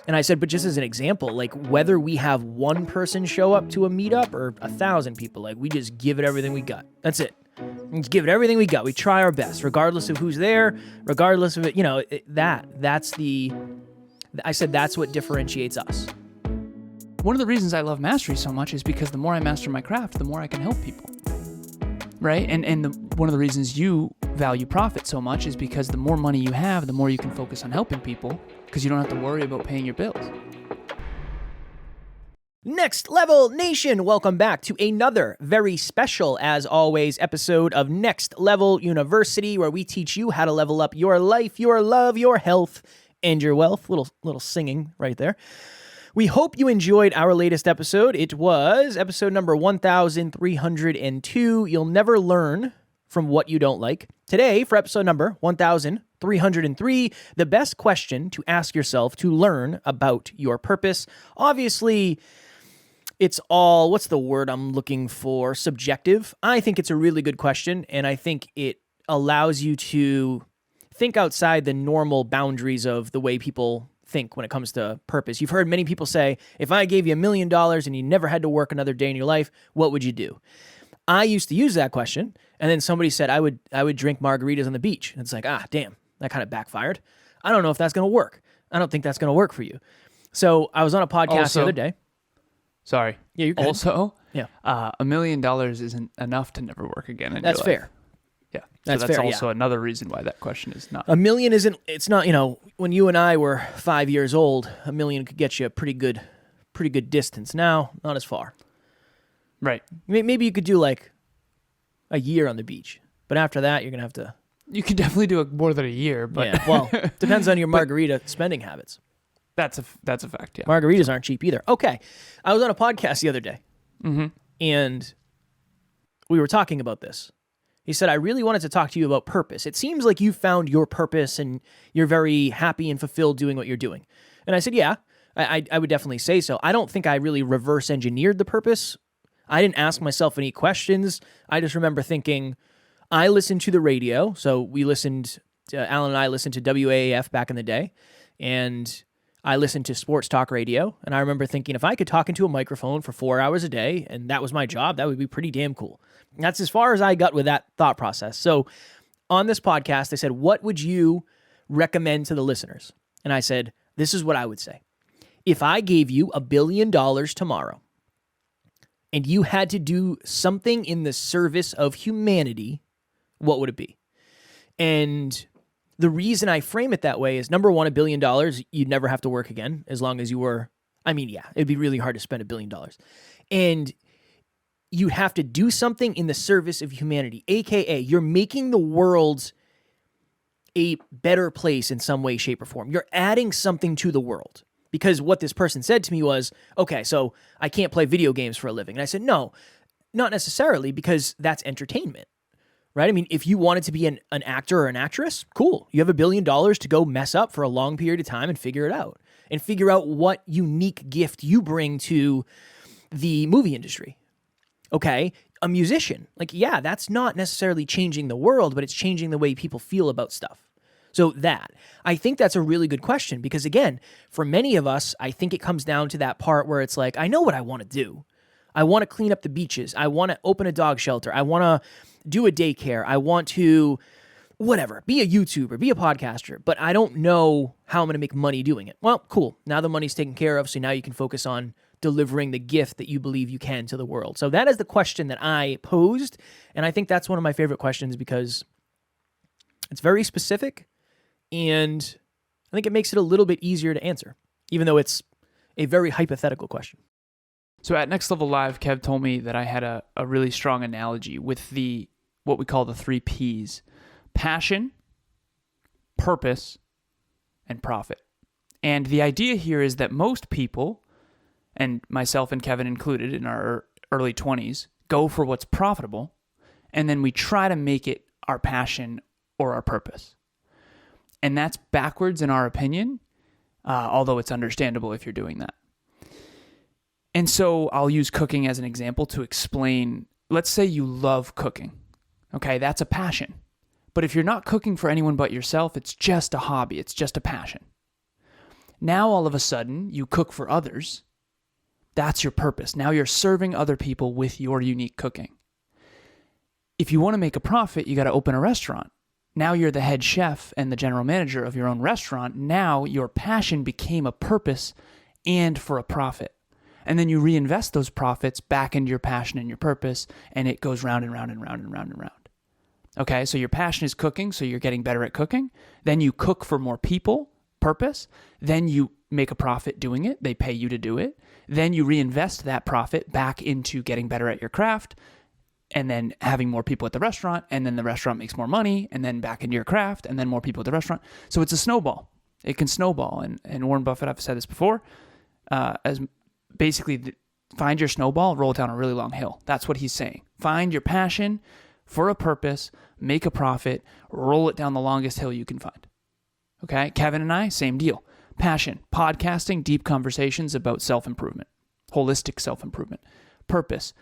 And I said, but just as an example, like whether we have one person show up to a meetup or 1,000 people, like we just give it everything we got. That's it. We just give it everything we got. We try our best, regardless of who's there, regardless of it. You know, I said that's what differentiates us. One of the reasons I love mastery so much is because the more I master my craft, the more I can help people. Right? One of the reasons you value profit so much is because the more money you have, the more you can focus on helping people because you don't have to worry about paying your bills. Next Level Nation, welcome back to another very special, as always, episode of Next Level University, where we teach you how to level up your life, your love, your health, and your wealth. Little singing right there. We hope you enjoyed our latest episode. It was episode number 1302. You'll never learn from what you don't like. Today, for episode number 1303, the best question to ask yourself to learn about your purpose. Obviously, it's all, what's the word I'm looking for? Subjective. I think it's a really good question, and I think it allows you to think outside the normal boundaries of the way people think when it comes to purpose. You've heard many people say, if I gave you $1 million and you never had to work another day in your life, what would you do? I used to use that question, and then somebody said I would drink margaritas on the beach. And it's like, damn, that kind of backfired. I don't know if that's going to work. I don't think that's going to work for you. So I was on a podcast the other day. Sorry. Yeah, you're good. Also, yeah, $1 million isn't enough to never work again in That's your life. fair. Yeah. That's so that's fair, also another reason why that question is not. $1 million it's not, when you and I were 5 years old, $1 million could get you a pretty good distance. Now, not as far. Right. Maybe you could do like a year on the beach, but after that, you're going to have to. You could definitely do it more than a year, but. Yeah, well, depends on your margarita spending habits. That's a fact, yeah. Margaritas aren't cheap either. Okay. I was on a podcast the other day, and we were talking about this. He said, I really wanted to talk to you about purpose. It seems like you found your purpose and you're very happy and fulfilled doing what you're doing. And I said, yeah, I would definitely say so. I don't think I really reverse engineered the purpose. I didn't ask myself any questions. I just remember thinking, I listened to the radio. So Alan and I listened to WAAF back in the day, and I listened to sports talk radio. And I remember thinking, if I could talk into a microphone for 4 hours a day and that was my job, that would be pretty damn cool. And that's as far as I got with that thought process. So on this podcast, I said, what would you recommend to the listeners? And I said, this is what I would say. If I gave you $1 billion tomorrow and you had to do something in the service of humanity, what would it be? And the reason I frame it that way is, number one, $1 billion, you'd never have to work again as long as you were, it'd be really hard to spend $1 billion. And you'd have to do something in the service of humanity, AKA you're making the world a better place in some way, shape, or form. You're adding something to the world. Because what this person said to me was, okay, so I can't play video games for a living. And I said, no, not necessarily, because that's entertainment, right? I mean, if you wanted to be an actor or an actress, cool. You have $1 billion to go mess up for a long period of time and figure it out. And figure out what unique gift you bring to the movie industry. Okay, a musician, that's not necessarily changing the world, but it's changing the way people feel about stuff. So I think that's a really good question because, again, for many of us, I think it comes down to that part where it's like, I know what I want to do. I want to clean up the beaches. I want to open a dog shelter. I want to do a daycare. I want to, whatever, be a YouTuber, be a podcaster, but I don't know how I'm going to make money doing it. Well, cool. Now the money's taken care of, so now you can focus on delivering the gift that you believe you can to the world. So that is the question that I posed, and I think that's one of my favorite questions because it's very specific, and I think it makes it a little bit easier to answer, even though it's a very hypothetical question. So at Next Level Live, Kev told me that I had a really strong analogy with what we call the 3 Ps: passion, purpose, and profit. And the idea here is that most people, and myself and Kevin included in our early 20s, go for what's profitable, and then we try to make it our passion or our purpose. And that's backwards in our opinion, although it's understandable if you're doing that. And so I'll use cooking as an example to explain. Let's say you love cooking. Okay, that's a passion. But if you're not cooking for anyone but yourself, it's just a hobby. It's just a passion. Now, all of a sudden, you cook for others. That's your purpose. Now you're serving other people with your unique cooking. If you want to make a profit, you got to open a restaurant. Now you're the head chef and the general manager of your own restaurant. Now your passion became a purpose and for a profit. And then you reinvest those profits back into your passion and your purpose, and it goes round and round and round and round and round. Okay, so your passion is cooking, so you're getting better at cooking. Then you cook for more people, purpose. Then you make a profit doing it. They pay you to do it. Then you reinvest that profit back into getting better at your craft, and then having more people at the restaurant, and then the restaurant makes more money, and then back into your craft, and then more people at the restaurant. So it's a snowball. It can snowball. And Warren Buffett, I've said this before, as basically find your snowball, roll it down a really long hill. That's what he's saying. Find your passion for a purpose, make a profit, roll it down the longest hill you can find. Okay? Kevin and I, same deal. Passion, podcasting, deep conversations about self-improvement, holistic self-improvement. Purpose.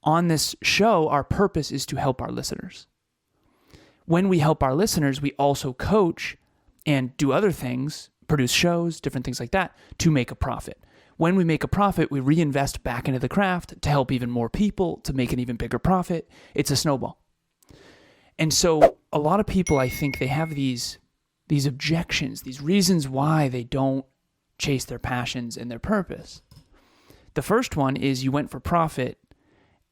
On this show, our purpose is to help our listeners. When we help our listeners, we also coach and do other things, produce shows, different things like that, to make a profit. When we make a profit, we reinvest back into the craft to help even more people, to make an even bigger profit. It's a snowball. And so a lot of people, I think, they have these objections, these reasons why they don't chase their passions and their purpose. The first one is you went for profit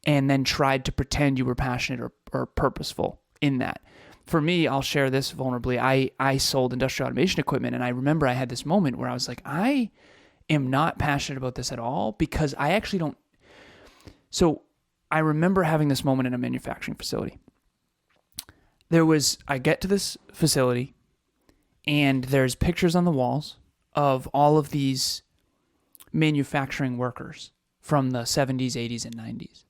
and then tried to pretend you were passionate or purposeful in that. For me, I'll share this vulnerably. I sold industrial automation equipment, and I remember I had this moment where I was like, I am not passionate about this at all because I actually don't. So I remember having this moment in a manufacturing facility. I get to this facility, and there's pictures on the walls of all of these manufacturing workers from the 70s, 80s, and 90s.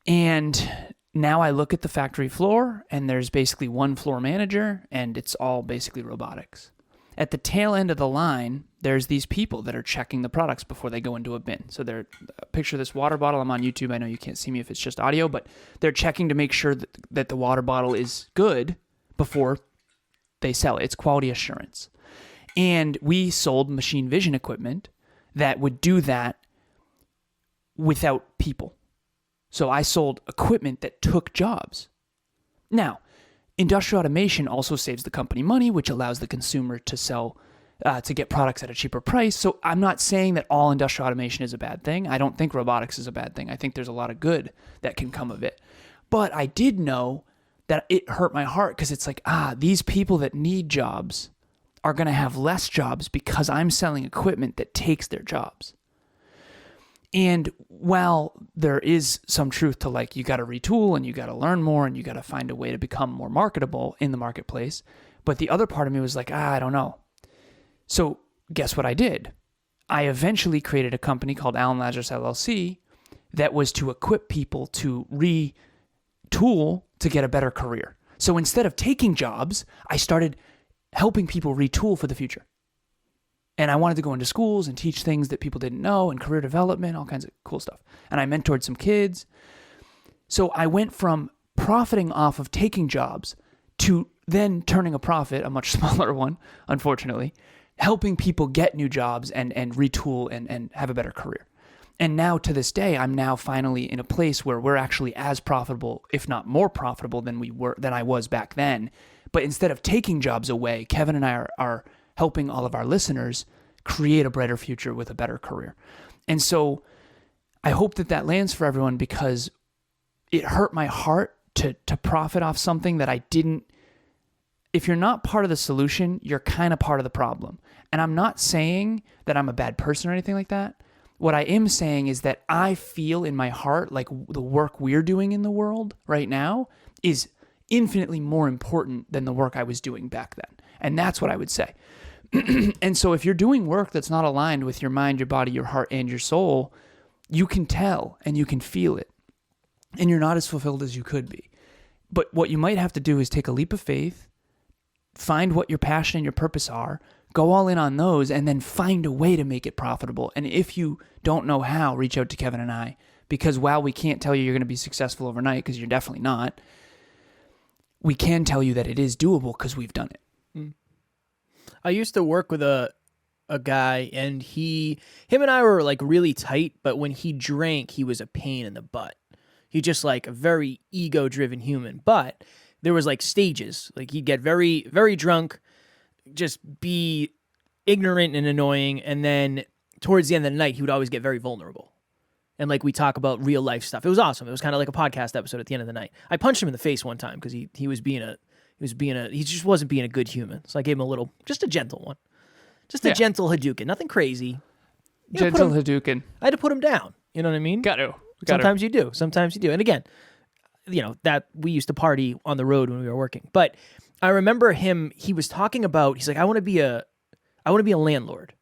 And now I look at the factory floor, and there's basically one floor manager, and it's all basically robotics. At the tail end of the line, there's these people that are checking the products before they go into a bin. So picture this water bottle. I'm on YouTube. I know you can't see me if it's just audio, but they're checking to make sure that the water bottle is good before they sell it. It's quality assurance. And we sold machine vision equipment that would do that without people. So I sold equipment that took jobs. Now, industrial automation also saves the company money, which allows the consumer to sell, to get products at a cheaper price. So I'm not saying that all industrial automation is a bad thing. I don't think robotics is a bad thing. I think there's a lot of good that can come of it. But I did know that it hurt my heart because it's like, these people that need jobs are going to have less jobs because I'm selling equipment that takes their jobs. And while there is some truth to like, you got to retool and you got to learn more and you got to find a way to become more marketable in the marketplace. But the other part of me was like, I don't know. So guess what I did? I eventually created a company called Allen Lazaros LLC that was to equip people to retool to get a better career. So instead of taking jobs, I started helping people retool for the future. And I wanted to go into schools and teach things that people didn't know and career development, all kinds of cool stuff. And I mentored some kids. So I went from profiting off of taking jobs to then turning a profit, a much smaller one, unfortunately, helping people get new jobs and retool and have a better career. And now to this day, I'm now finally in a place where we're actually as profitable, if not more profitable than I was back then. But instead of taking jobs away, Kevin and I are helping all of our listeners create a brighter future with a better career. And so I hope that lands for everyone because it hurt my heart to profit off something that I didn't. If you're not part of the solution, you're kind of part of the problem. And I'm not saying that I'm a bad person or anything like that. What I am saying is that I feel in my heart like the work we're doing in the world right now is infinitely more important than the work I was doing back then. And that's what I would say. And so if you're doing work that's not aligned with your mind, your body, your heart, and your soul, you can tell and you can feel it. And you're not as fulfilled as you could be. But what you might have to do is take a leap of faith, find what your passion and your purpose are, go all in on those, and then find a way to make it profitable. And if you don't know how, reach out to Kevin and I. Because while we can't tell you you're going to be successful overnight, because you're definitely not, we can tell you that it is doable because we've done it. I used to work with a guy, and him and I were like really tight, but when he drank, he was a pain in the butt. He just like a very ego-driven human, but there was like stages. Like he'd get very, very drunk, just be ignorant and annoying, and then towards the end of the night, he would always get very vulnerable. And like we talk about real life stuff. It was awesome. It was kind of like a podcast episode at the end of the night. I punched him in the face one time because he just wasn't being a good human. So I gave him just a gentle one. Just a gentle Hadouken. Nothing crazy. Gentle Hadouken. I had to put him down. You know what I mean? Got to. Sometimes you do. Sometimes you do. And again, that we used to party on the road when we were working. But I remember he was talking about, he's like, I want to be a landlord.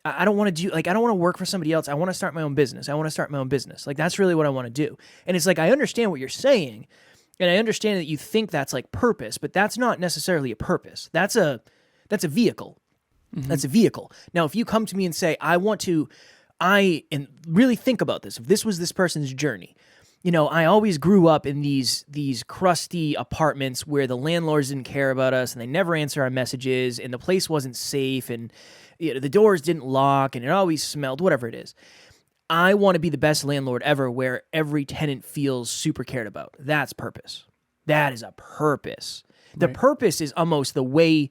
I don't want to I don't want to work for somebody else. I want to start my own business. Like, that's really what I want to do. And it's like, I understand what you're saying. And I understand that you think that's like purpose, but that's not necessarily a purpose. That's a vehicle. Mm-hmm. That's a vehicle. Now, if you come to me and say, and really think about this, if this was this person's journey, I always grew up in these crusty apartments where the landlords didn't care about us and they never answer our messages and the place wasn't safe and the doors didn't lock and it always smelled, whatever it is. I want to be the best landlord ever where every tenant feels super cared about. That's purpose. That is a purpose. The Right. purpose is almost the way,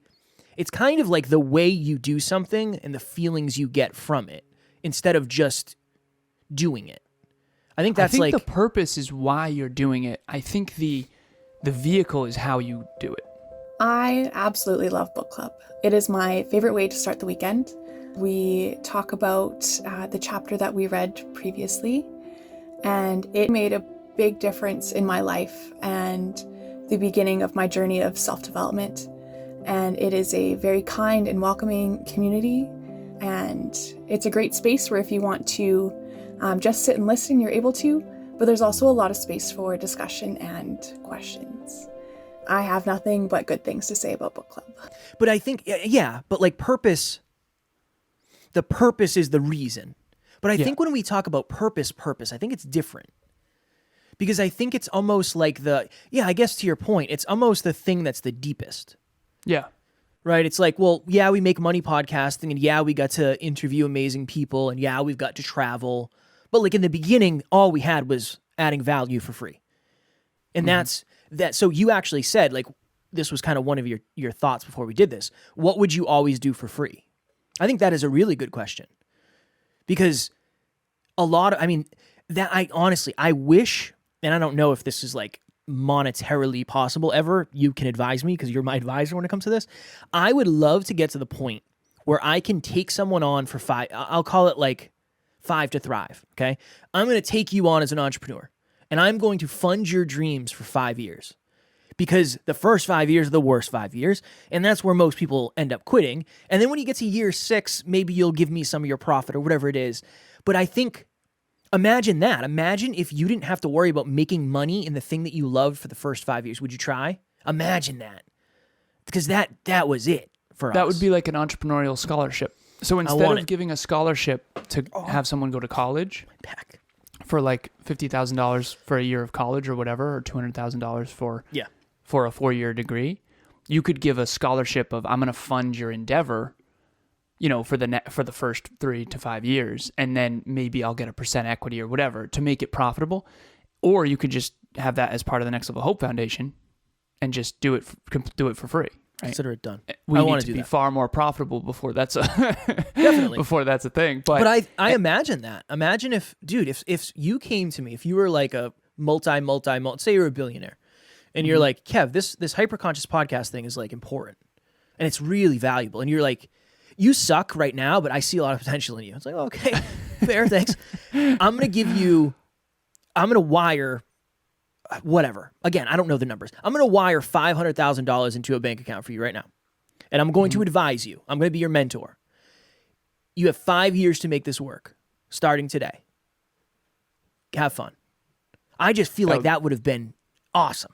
it's kind of like the way you do something and the feelings you get from it instead of just doing it. I think that's the purpose is why you're doing it. I think the vehicle is how you do it. I absolutely love book club. It is my favorite way to start the weekend. We talk about the chapter that we read previously, and it made a big difference in my life and the beginning of my journey of self-development. And it is a very kind and welcoming community, and it's a great space where if you want to just sit and listen, you're able to, but there's also a lot of space for discussion and questions. I have nothing but good things to say about book club. But I think, but like purpose, the purpose is the reason. But I think when we talk about purpose, I think it's different. Because I think it's almost like I guess to your point, it's almost the thing that's the deepest. Yeah. Right? It's like, well, we make money podcasting, and we got to interview amazing people, and we've got to travel. But like in the beginning, all we had was adding value for free. And that's that. So you actually said, like, this was kind of one of your thoughts before we did this. What would you always do for free? I think that is a really good question. Because I wish, and I don't know if this is like monetarily possible ever. You can advise me because you're my advisor when it comes to this. I would love to get to the point where I can take someone on for I'll call it like 5 to Thrive, okay? I'm going to take you on as an entrepreneur, and I'm going to fund your dreams for 5 years. Because the first 5 years are the worst 5 years, and that's where most people end up quitting. And then when you get to year 6, maybe you'll give me some of your profit or whatever it is. But I think, imagine that. Imagine if you didn't have to worry about making money in the thing that you loved for the first 5 years. Would you try? Imagine that. Because that was it for us. That would be like an entrepreneurial scholarship. So instead of giving a scholarship to have someone go to college for like $50,000 for a year of college or whatever, or $200,000 for a 4-year degree, you could give a scholarship of, I'm going to fund your endeavor, for the first 3 to 5 years, and then maybe I'll get a % equity or whatever to make it profitable. Or you could just have that as part of the Next Level Hope Foundation and just do it for free. Right? Consider it done. We need to be far more profitable before that's Definitely before that's a thing. But I imagine that. Imagine if you came to me, if you were like a multi, say you're a billionaire, and you're like, Kev, this hyperconscious podcast thing is like important, and it's really valuable, and you're like, you suck right now, but I see a lot of potential in you. It's like, okay, fair, thanks. I'm gonna wire whatever. Again, I don't know the numbers. I'm going to wire $500,000 into a bank account for you right now. And I'm going to advise you. I'm going to be your mentor. You have 5 years to make this work, starting today. Have fun. I just feel like that would have been awesome.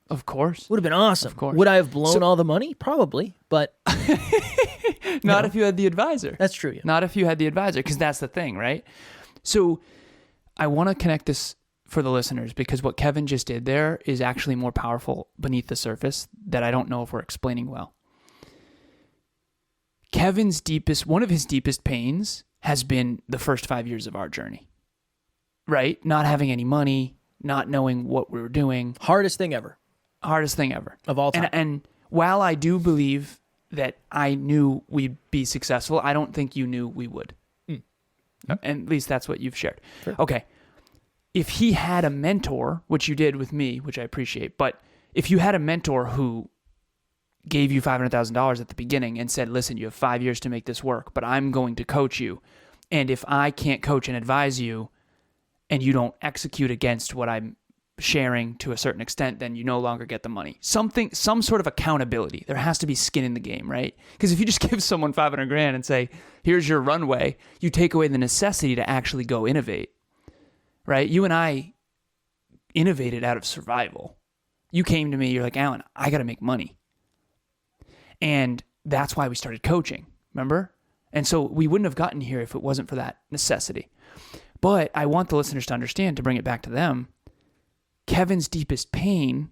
Of course. Would have been awesome. Of course. Would I have blown all the money? Probably, but... Not if you had the advisor. That's true. Yeah. Not if you had the advisor, because that's the thing, right? So I want to connect this for the listeners, because what Kevin just did there is actually more powerful beneath the surface that I don't know if we're explaining well. one of his deepest pains has been the first 5 years of our journey, right? Not having any money, not knowing what we were doing. Hardest thing ever. Hardest thing ever. Of all time. And while I do believe that I knew we'd be successful, I don't think you knew we would. And at least that's what you've shared. Sure. Okay. If he had a mentor, which you did with me, which I appreciate, but if you had a mentor who gave you $500,000 at the beginning and said, listen, you have 5 years to make this work, but I'm going to coach you. And if I can't coach and advise you and you don't execute against what I'm sharing to a certain extent, then you no longer get the money. Some sort of accountability. There has to be skin in the game, right? Because if you just give someone $500,000 and say, here's your runway, you take away the necessity to actually go innovate, right? You and I innovated out of survival. You came to me, you're like, Alan, I got to make money. And that's why we started coaching, remember? And so we wouldn't have gotten here if it wasn't for that necessity. But I want the listeners to understand, to bring it back to them, Kevin's deepest pain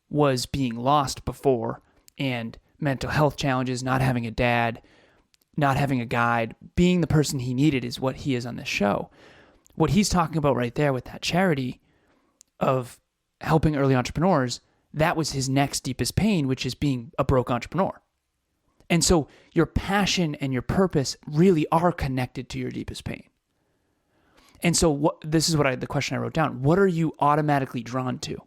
was being lost before, and mental health challenges, not having a dad, not having a guide, being the person he needed is what he is on this show. What he's talking about right there with that charity of helping early entrepreneurs, that was his next deepest pain, which is being a broke entrepreneur. And so your passion and your purpose really are connected to your deepest pain. And so this is the question I wrote down. What are you automatically drawn to?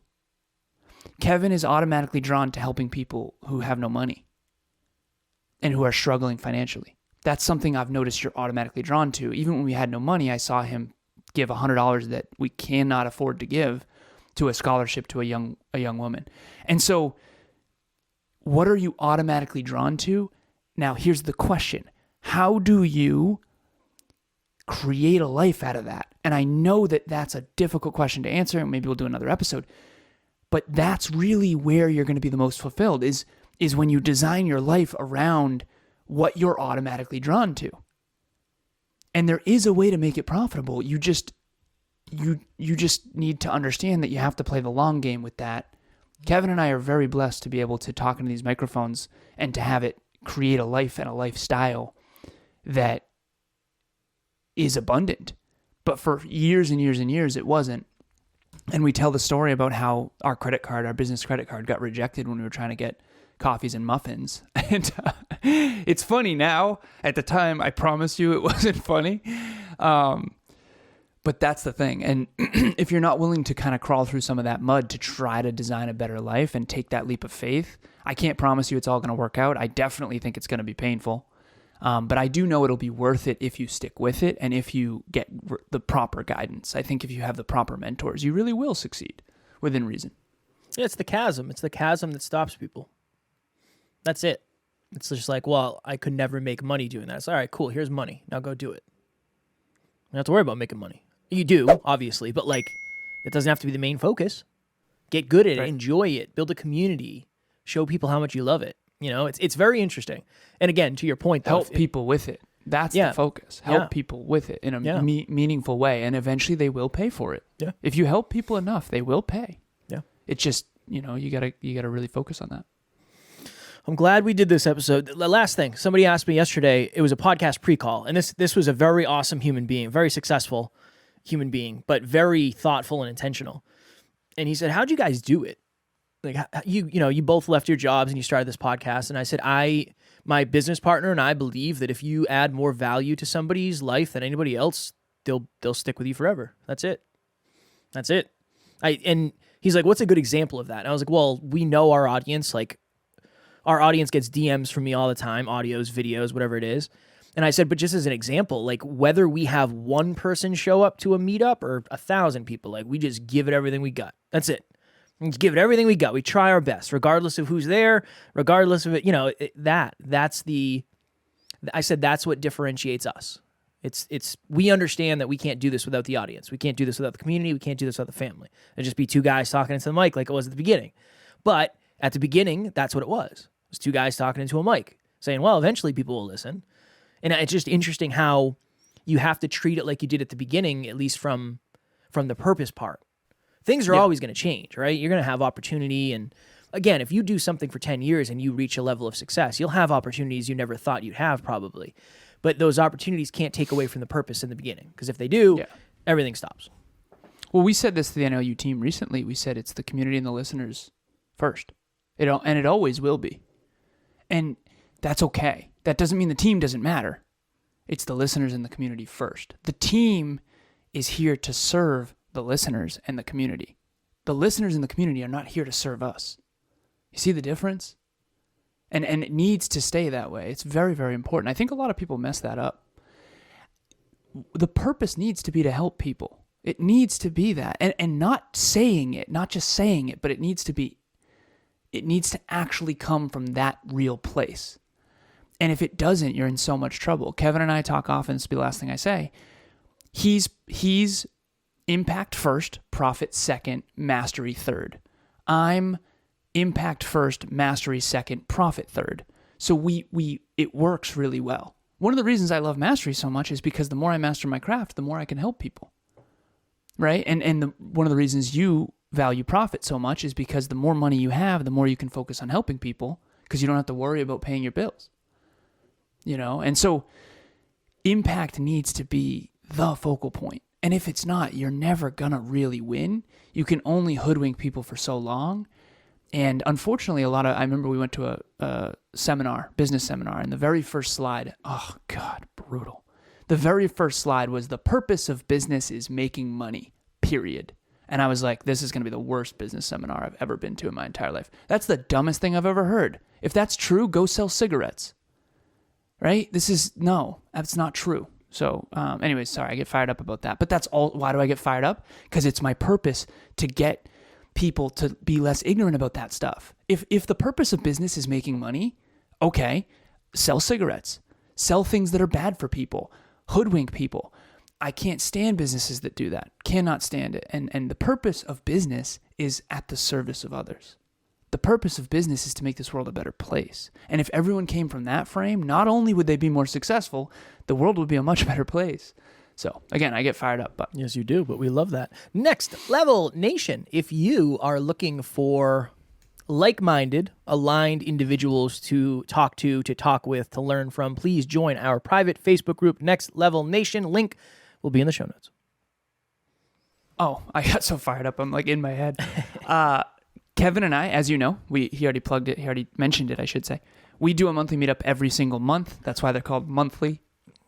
Kevin is automatically drawn to helping people who have no money and who are struggling financially. That's something I've noticed you're automatically drawn to. Even when we had no money, I saw him give $100 that we cannot afford to give to a scholarship to a young woman. And so what are you automatically drawn to? Now, here's the question. How do you create a life out of that? And I know that that's a difficult question to answer, and maybe we'll do another episode. But that's really where you're going to be the most fulfilled is when you design your life around what you're automatically drawn to. And there is a way to make it profitable. You just need to understand that you have to play the long game with that. Kevin and I are very blessed to be able to talk into these microphones and to have it create a life and a lifestyle that is abundant. But for years and years and years, it wasn't. And we tell the story about how our business credit card got rejected when we were trying to get coffees and muffins. And it's funny now. At the time, I promise you it wasn't funny. But that's the thing. And if you're not willing to kind of crawl through some of that mud to try to design a better life and take that leap of faith, I can't promise you it's all going to work out. I definitely think it's going to be painful. But I do know it'll be worth it if you stick with it and if you get the proper guidance. I think if you have the proper mentors, you really will succeed within reason. Yeah, it's the chasm. It's the chasm that stops people. That's it. It's just like, well, I could never make money doing that. It's all right, cool. Here's money. Now go do it. You don't have to worry about making money. You do, obviously, but like, it doesn't have to be the main focus. Get good at it. Enjoy it. Build a community. Show people how much you love it. You know, it's very interesting. And again, to your point, though, help people with it. That's the focus. Help people with it in a meaningful way, and eventually they will pay for it. Yeah. If you help people enough, they will pay. Yeah. It's just, you gotta really focus on that. I'm glad we did this episode. The last thing, somebody asked me yesterday, it was a podcast pre-call, and this was a very awesome human being, very successful human being, but very thoughtful and intentional. And he said, how'd you guys do it? Like, you both left your jobs and you started this podcast. And I said, my business partner and I believe that if you add more value to somebody's life than anybody else, they'll stick with you forever. That's it. And he's like, what's a good example of that? And I was like, well, we know our audience. Like, our audience gets DMs from me all the time, audios, videos, whatever it is. And I said, but just as an example, like whether we have one person show up to a meetup or 1,000 people, like we just give it everything we got. That's it. Just give it everything we got. We try our best, regardless of who's there, regardless of it. I said that's what differentiates us. We understand that we can't do this without the audience. We can't do this without the community. We can't do this without the family. It'd just be two guys talking into the mic like it was at the beginning. But at the beginning, that's what it was. It was two guys talking into a mic saying, well, eventually people will listen. And it's just interesting how you have to treat it like you did at the beginning, at least from the purpose part. Things are always going to change, right? You're going to have opportunity and again, if you do something for 10 years and you reach a level of success, you'll have opportunities you never thought you'd have probably. But those opportunities can't take away from the purpose in the beginning, because if they do, everything stops. Well, we said this to the NLU team recently. We said it's the community and the listeners first. And it always will be. And that's okay. That doesn't mean the team doesn't matter. It's the listeners and the community first. The team is here to serve the listeners and the community. The listeners in the community are not here to serve us. You see the difference? And it needs to stay that way. It's very, very important. I think a lot of people mess that up. The purpose needs to be to help people. It needs to be that. And not saying it, not just saying it, but it needs to actually come from that real place. And if it doesn't, you're in so much trouble. Kevin and I talk often, this will be the last thing I say. He's impact first, profit second, mastery third. I'm impact first, mastery second, profit third. So it works really well. One of the reasons I love mastery so much is because the more I master my craft, the more I can help people. Right? And one of the reasons you value profit so much is because the more money you have, the more you can focus on helping people, because you don't have to worry about paying your bills. And so impact needs to be the focal point. And if it's not, you're never gonna really win. You can only hoodwink people for so long. And unfortunately, I remember we went to a business seminar, and the very first slide, oh God, brutal. The very first slide was the purpose of business is making money, period. And I was like, this is going to be the worst business seminar I've ever been to in my entire life. That's the dumbest thing I've ever heard. If that's true, go sell cigarettes. Right? That's not true. So anyways, sorry, I get fired up about that. But that's all. Why do I get fired up? Because it's my purpose to get people to be less ignorant about that stuff. If the purpose of business is making money, okay, sell cigarettes. Sell things that are bad for people. Hoodwink people. I can't stand businesses that do that. Cannot stand it. And the purpose of business is at the service of others. The purpose of business is to make this world a better place. And if everyone came from that frame, not only would they be more successful, the world would be a much better place. So again, I get fired up. But yes, you do, but we love that. Next Level Nation. If you are looking for like-minded, aligned individuals to talk with, to learn from, please join our private Facebook group, Next Level Nation. Link will be in the show notes. Oh, I got so fired up. I'm like in my head. Kevin and I, as you know, he already plugged it. He already mentioned it, I should say. We do a monthly meetup every single month. That's why they're called monthly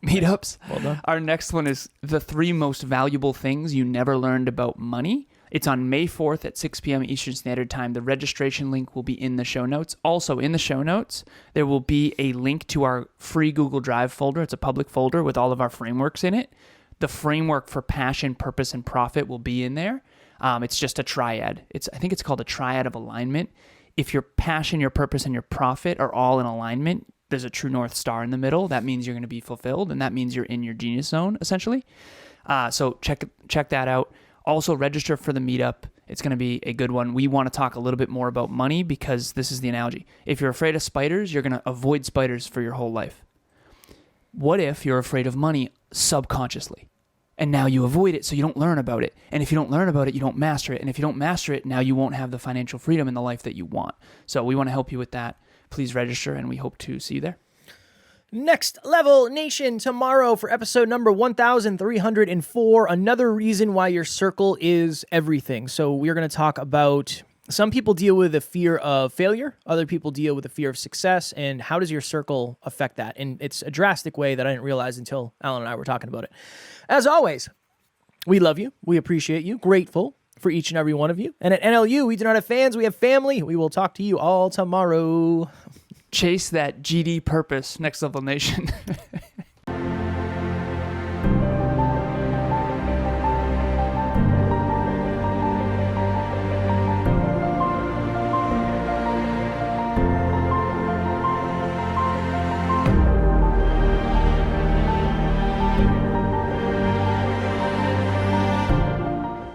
meetups. Well done. Our next one is the 3 most valuable things you never learned about money. It's on May 4th at 6 p.m. Eastern Standard Time. The registration link will be in the show notes. Also, in the show notes, there will be a link to our free Google Drive folder. It's a public folder with all of our frameworks in it. The framework for passion, purpose, and profit will be in there. It's just a triad. I think it's called a triad of alignment. If your passion, your purpose, and your profit are all in alignment, there's a true North Star in the middle. That means you're going to be fulfilled, and that means you're in your genius zone, essentially. So check that out. Also, register for the meetup. It's going to be a good one. We want to talk a little bit more about money because this is the analogy. If you're afraid of spiders, you're going to avoid spiders for your whole life. What if you're afraid of money subconsciously? And now you avoid it so you don't learn about it. And if you don't learn about it, you don't master it. And if you don't master it, now you won't have the financial freedom in the life that you want. So we want to help you with that. Please register, and we hope to see you there. Next Level Nation tomorrow for episode number 1304. Another reason why your circle is everything. So we're going to talk about some people deal with a fear of failure. Other people deal with a fear of success. And how does your circle affect that? And it's a drastic way that I didn't realize until Alan and I were talking about it. As always, we love you. We appreciate you. Grateful for each and every one of you. And at NLU, we do not have fans. We have family. We will talk to you all tomorrow. Chase that GD purpose, Next Level Nation.